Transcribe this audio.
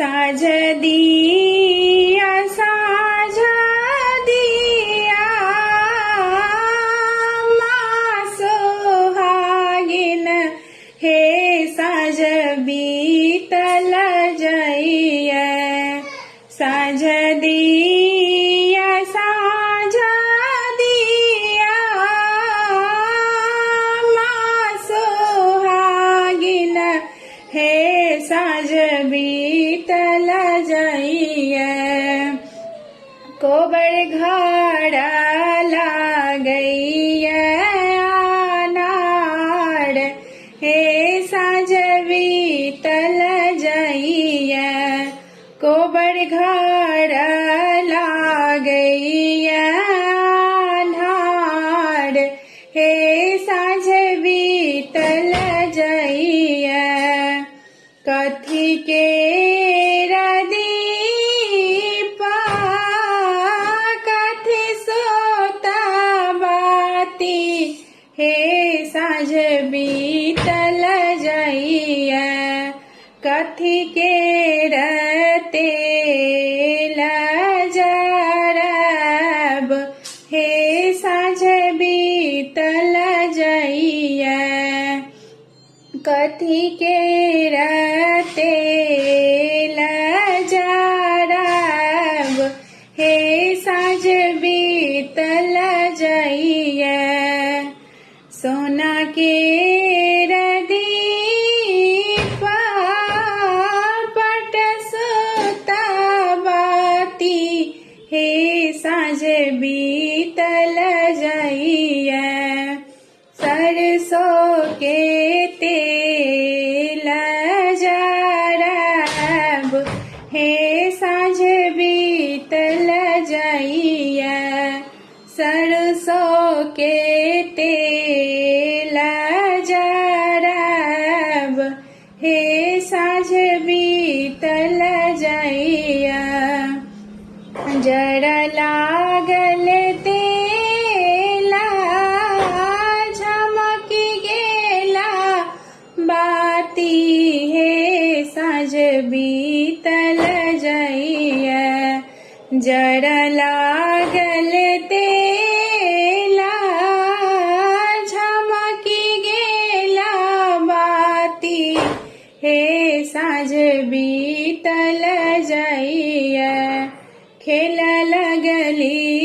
साँझ दिया साँझ दिया माँ सोहागिन हे साँझ बीतल जइया साँझ दिया साँझ दिया माँ सोहागिन हे साँझ बीतल जइया कोबर घर लागइया अनार हे साँझ बीतल जइया कोबर घर लागइया अनार हे साँझ बीतल जइया कथी के दीपा कथी सोता बाती हे साँझ बीतल जइया कथी के तेल जरब हे साँझ बीतल जइया कथी के तेल जरब हे साँझ बीतल जइया सोना के दीपा पट सोता बाती हे साँझ बीतल जइया सरसों के तेल जरब हे साँझ बीतल जइया सरसों के तेल जरब हे साँझ बीतल जइया जड़ लागल तेला झमकी गेला बाती हे साँझ बीतल जइया जड़ लागल तेला झमकी गेला बाती हे साँझ बीतल जइया खेल लगली